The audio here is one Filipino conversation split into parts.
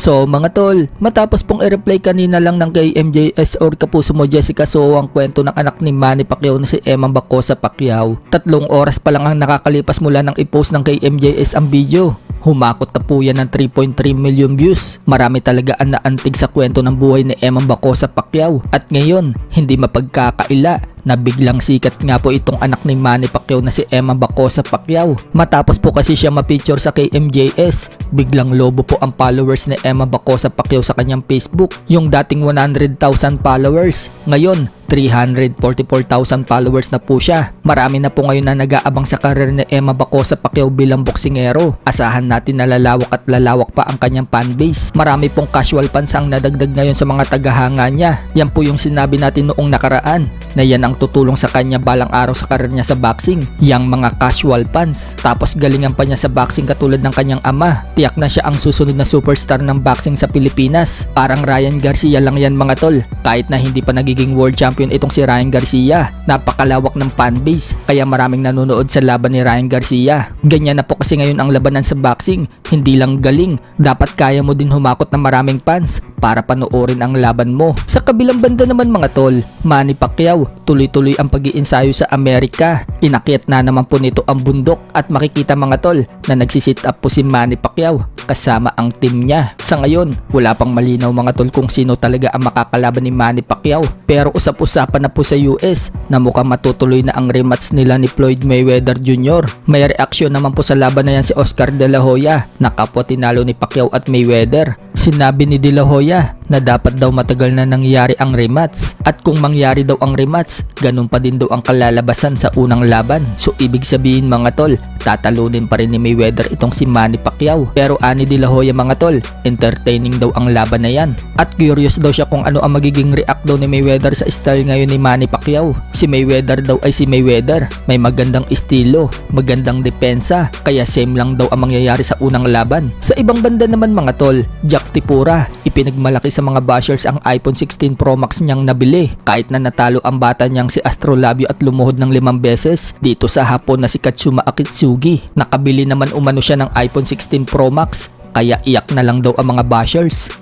So mga tol, matapos pong i-reply kanina lang ng kay MJS or kapuso mo Jessica Soho ang kwento ng anak ni Manny Pacquiao na si Emma Bacosa Pacquiao, 3 oras pa lang ang nakakalipas mula nang i-post ng kay MJS ang video. Humakot na po yan ng 3.3 million views. Marami talaga ang naantig sa kwento ng buhay ni Emma Bacosa Pacquiao. At ngayon, hindi mapagkakaila na biglang sikat nga po itong anak ni Manny Pacquiao na si Emma Bacosa Pacquiao. Matapos po kasi siya ma-picture sa KMJS, biglang lobo po ang followers ni Emma Bacosa Pacquiao sa kanyang Facebook. Yung dating 100,000 followers, ngayon 344,000 followers na po siya. Marami na po ngayon na nag-aabang sa karir ni Emma Bacosa Pacquiao bilang boksingero. Asahan natin na lalawak at lalawak pa ang kanyang fanbase. Marami pong casual fans ang nadagdag ngayon sa mga tagahanga niya. Yan po yung sinabi natin noong nakaraan na yan ang tutulong sa kanya balang araw sa karir niya sa boxing. Yang mga casual fans. Tapos galingan pa niya sa boxing katulad ng kanyang ama. Tiyak na siya ang susunod na superstar ng boxing sa Pilipinas. Parang Ryan Garcia lang yan mga tol. Kahit na hindi pa nagiging world champion itong si Ryan Garcia. Napakalawak ng fanbase kaya maraming nanonood sa laban ni Ryan Garcia. Ganyan na po kasi ngayon ang labanan sa boxing. Hindi lang galing, dapat kaya mo din humakot ng maraming fans para panoorin ang laban mo. Sa kabilang banda naman mga tol, Manny Pacquiao tuloy-tuloy ang pag-iinsayo sa Amerika. Inakyat na naman po nito ang bundok at makikita mga tol na nagsisit up po si Manny Pacquiao kasama ang team niya. Sa ngayon, wala pang malinaw mga tol kung sino talaga ang makakalaban ni Manny Pacquiao. Pero usap-usapan na po sa US na mukhang matutuloy na ang rematch nila ni Floyd Mayweather Jr. May reaksyon naman po sa laban na yan si Oscar De La Hoya na kapwa tinalo ni Pacquiao at Mayweather. Sinabi ni De La Hoya na dapat daw matagal na nangyari ang rematch at kung mangyari daw ang rematch, ganun pa din daw ang kalalabasan sa unang laban. So ibig sabihin mga tol, tatalunin pa rin ni Mayweather itong si Manny Pacquiao. Pero ani De La Hoya mga tol, entertaining daw ang laban na yan. At curious daw siya kung ano ang magiging react daw ni Mayweather sa style ngayon ni Manny Pacquiao. Si Mayweather daw ay si Mayweather, may magandang estilo, magandang depensa, kaya same lang daw ang mangyayari sa unang laban. Sa ibang banda naman mga tol, Jack Tipura, ipinagmalaki sa mga bashers ang iPhone 16 Pro Max niyang nabili. Kahit na natalo ang bata niyang si Astrolabio at lumuhod ng 5 beses dito sa Hapon na si Katsuma Akitsugi. Nakabili naman umano siya ng iPhone 16 Pro Max, kaya iyak na lang daw ang mga bashers.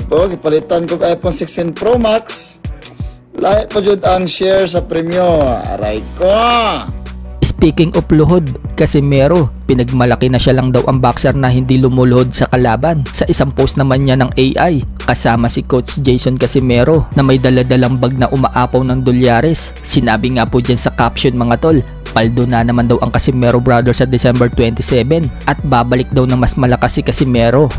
Po, ipalitan ko iPhone 16 Pro Max. Lahat po jud ang share sa premyo. Aray ko! Speaking of luhod, Casimero, pinagmalaki na siya lang daw ang boxer na hindi lumuluhod sa kalaban. Sa isang post naman niya ng AI, kasama si Coach Jason Casimero na may daladalang bag na umaapaw ng dolyares. Sinabi nga po dyan sa caption mga tol, paldo na naman daw ang Casimero Brothers sa December 27 at babalik daw ng mas malakas si Casimero.